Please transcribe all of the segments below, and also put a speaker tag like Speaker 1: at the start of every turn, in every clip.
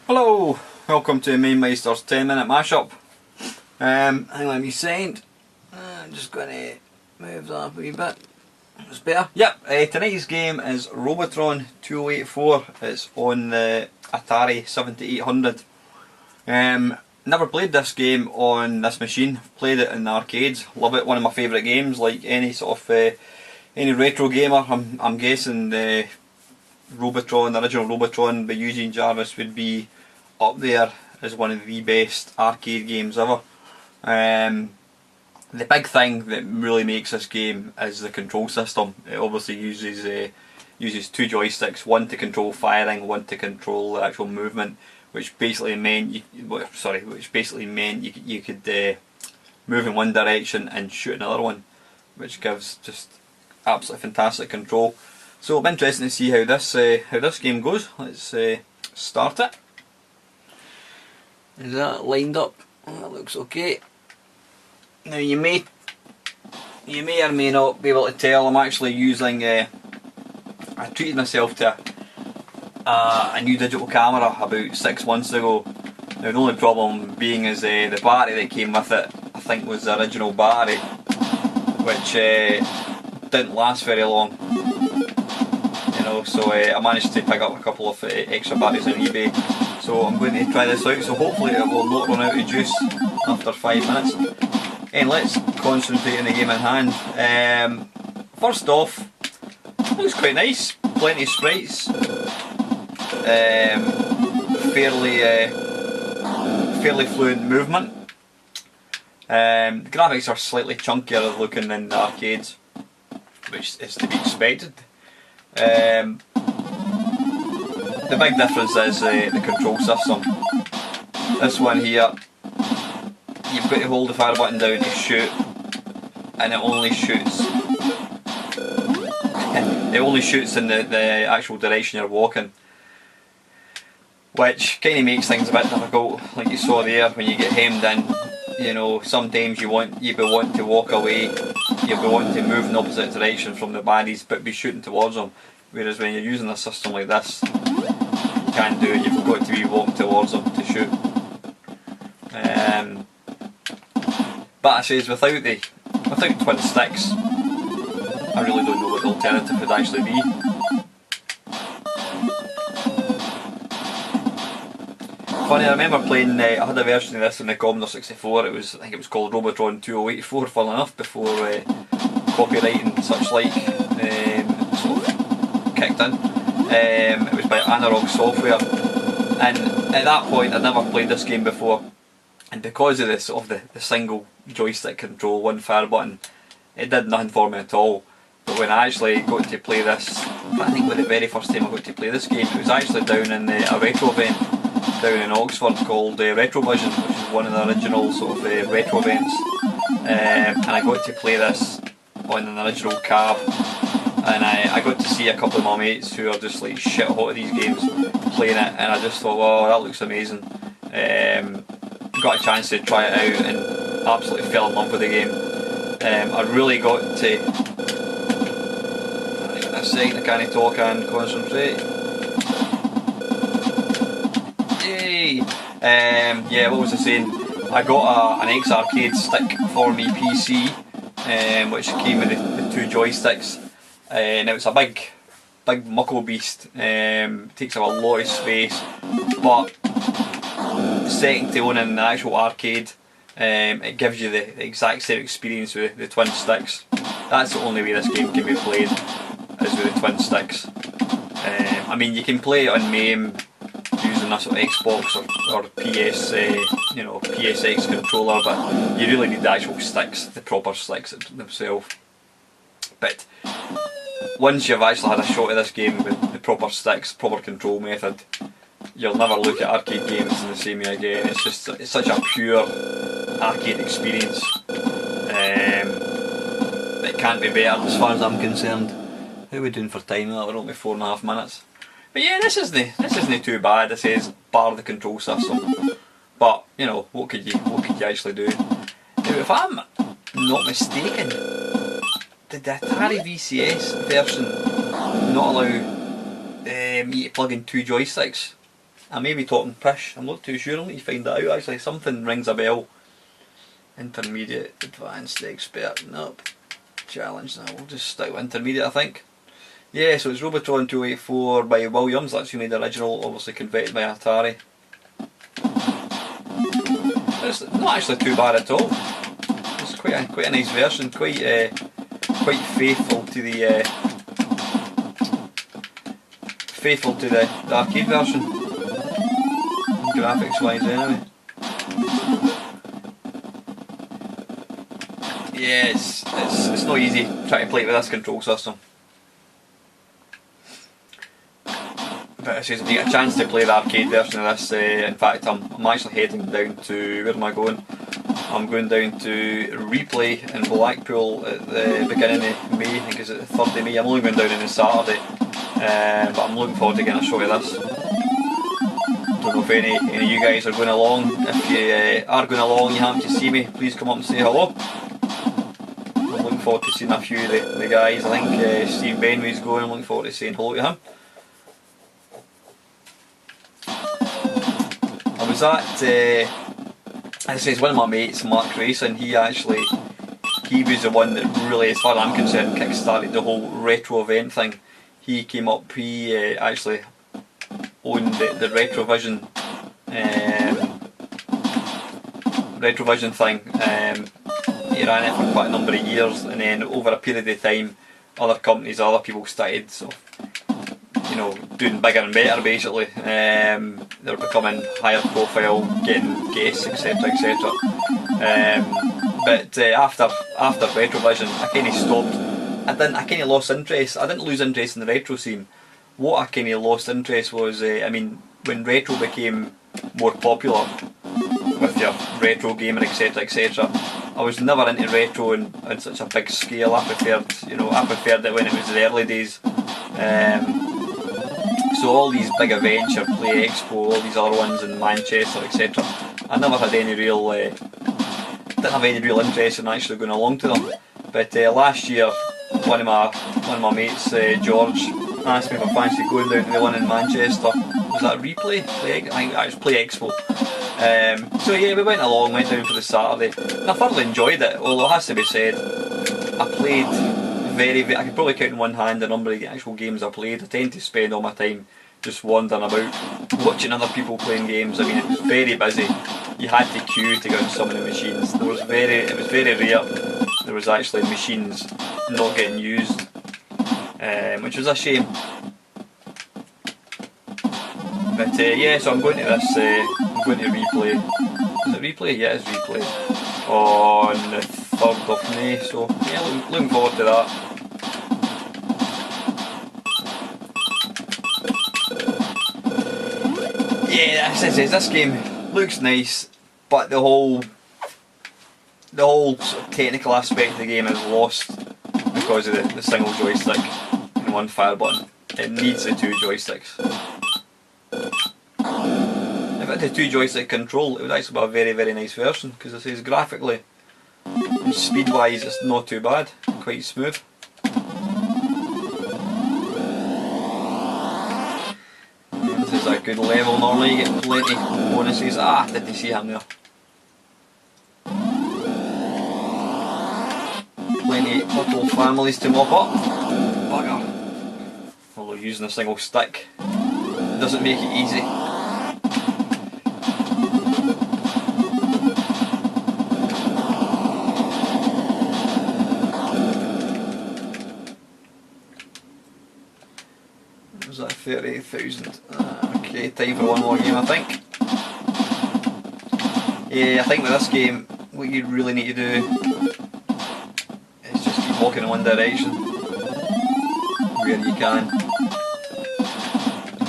Speaker 1: Hello, welcome to Mamemeister's 10-minute mashup. Hang on a wee second. I'm just going to move that up a wee bit. It's better. Yep, tonight's game is Robotron 2084. It's on the Atari 7800. Never played this game on this machine. Played it in the arcades. Love it. One of my favourite games. Like any sort of any retro gamer, I'm guessing the Robotron, the original Robotron by Eugene Jarvis would be up there as one of the best arcade games ever. The big thing that really makes this game is the control system. It obviously uses two joysticks, one to control firing, one to control the actual movement, which basically meant you could move in one direction and shoot another one, which gives just absolutely fantastic control. So it'll be interesting to see how this game goes. Let's start it. Is that lined up? That looks okay. Now you may or may not be able to tell I'm actually using. I treated myself to a new digital camera about 6 months ago. Now the only problem being is the battery that came with it, I think, was the original battery, which didn't last very long. So I managed to pick up a couple of extra batteries on eBay. So I'm going to try this out, so hopefully it will not run out of juice after 5 minutes. And let's concentrate on the game in hand. First off, looks quite nice, plenty of sprites, fairly fluent movement. The graphics are slightly chunkier looking than the arcades, which is to be expected. The big difference is the control system. This one here, you've got to hold the fire button down to shoot, and it only shoots. It only shoots in the actual direction you're walking, which kind of makes things a bit difficult. Like you saw there, when you get hemmed in, sometimes you'll be wanting to walk away, you'll be wanting to move in the opposite direction from the baddies, but be shooting towards them. Whereas when you're using a system like this, you can't do it. You've got to be walking towards them to shoot. But I says without twin sticks, I really don't know what the alternative would actually be. Funny, I remember playing. I had a version of this in the Commodore 64. I think it was called Robotron 2084. Funnily enough, before copyright and such like sort of kicked in. It was by Analog Software, and at that point I'd never played this game before, and because of the single joystick control, one fire button, it did nothing for me at all. But when I actually got to play this, I think the very first time I got to play this game, it was actually down in a retro event down in Oxford called Retrovision, which is one of the original sort of retro events, and I got to play this on an original cab, and I got to see a couple of my mates who are just like shit hot at these games playing it, and I just thought, wow, that looks amazing. Got a chance to try it out and absolutely fell in love with the game. I really got to. A second, I can't talk and concentrate. Yay! Yeah, what was I saying? I got an X-Arcade stick for my PC, which came with the two joysticks. Now it's a big muckle beast. Takes up a lot of space, but second to owning the actual arcade, it gives you the exact same experience with the twin sticks. That's the only way this game can be played, is with the twin sticks. I mean, you can play it on MAME using a sort of Xbox or PS, PSX controller, but you really need the actual sticks, the proper sticks themselves. But once you've actually had a shot of this game with the proper sticks, proper control method, you'll never look at arcade games in the same way again. It's such a pure arcade experience. It can't be better as far as I'm concerned. How are we doing for time? We're only 4.5 minutes. But yeah, this isn't too bad. It says bar the control system. But what could you actually do? Now, if I'm not mistaken, did the Atari VCS version not allow me to plug in two joysticks? I may be talking pish, I'm not too sure, I'll need to find that out actually. Something rings a bell. Intermediate, advanced, expert, nope. Challenge, now we'll just stick with intermediate I think. Yeah, so it's Robotron 284 by Williams, that's who made the original, obviously converted by Atari. It's not actually too bad at all. It's quite a nice version, quite faithful to the arcade version, graphics wise anyway. Yeah, it's not easy trying to play it with this control system. But it says if you get a chance to play the arcade version of this, in fact I'm actually heading down to, where am I going? I'm going down to Replay in Blackpool at the beginning of May, I think it's the 3rd of May. I'm only going down on a Saturday, but I'm looking forward to getting a shot of this. Don't know if any of you guys are going along. If you are going along, you happen to see me, please come up and say hello. I'm looking forward to seeing a few of the guys. I think Steve Benway's going, I'm looking forward to saying hello to him. I was at, this is one of my mates, Mark Racing, he was the one that really, as far as I'm concerned, kick-started the whole retro event thing. He came up, he actually owned the Retrovision thing. He ran it for quite a number of years, and then over a period of time other companies, other people started sort of, you know, doing bigger and better basically. They were becoming higher profile, getting guests, etc, etc. But after Retrovision I kind of stopped. I kind of lost interest. I didn't lose interest in the retro scene. What I kind of lost interest was, I mean, when retro became more popular with your retro gamer, etc, etc, I was never into retro on such a big scale. I preferred it when it was the early days. So all these big events, your Play Expo, all these other ones in Manchester, etc, I never had any real, didn't have any real interest in actually going along to them. But last year, one of my mates, George, asked me if I fancied going down to the one in Manchester. Was that Replay? I think that was Play Expo. So yeah, we went down for the Saturday, and I thoroughly enjoyed it. Although it has to be said, I played I could probably count in one hand the number of actual games I played. I tend to spend all my time just wandering about, watching other people playing games. I mean, it was very busy. You had to queue to get on some of the machines. It was very rare there was actually machines not getting used, which was a shame. But yeah, so I'm going to this. I'm going to Replay. Is it Replay? Yeah, it's Replay on the 3rd of May. So yeah, looking forward to that. Yeah, this game looks nice, but the whole sort of technical aspect of the game is lost because of the single joystick and one fire button. It needs the two joysticks. If it had a two joystick control, it would actually be a very, very nice version, because it says graphically and speed wise it's not too bad, quite smooth. This is a good level. Normally you get plenty of bonuses. Didn't see him there. Plenty of little families to mop up. Bugger. Although using a single stick doesn't make it easy. Was that 38,000? Okay, time for one more game I think. Yeah, I think with this game what you really need to do is just keep walking in one direction where you can.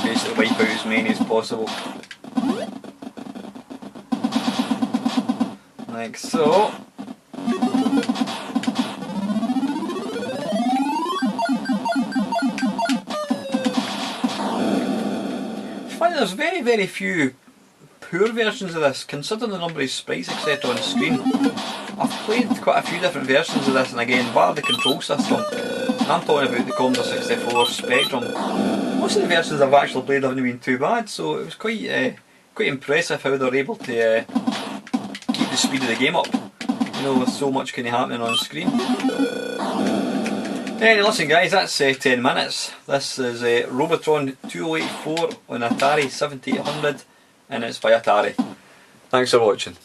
Speaker 1: Basically wipe out as many as possible. Like so. There's very, very few poor versions of this, considering the number of sprites etc on the screen. I've played quite a few different versions of this, and again, bar the control system, and I'm talking about the Commodore 64 Spectrum, most of the versions I've actually played haven't been too bad, so it was quite impressive how they're able to keep the speed of the game up, you know, with so much kind of happening on screen. Anyway, listen guys, that's 10 minutes. This is Robotron 2084 on Atari 7800, and it's by Atari. Thanks for watching.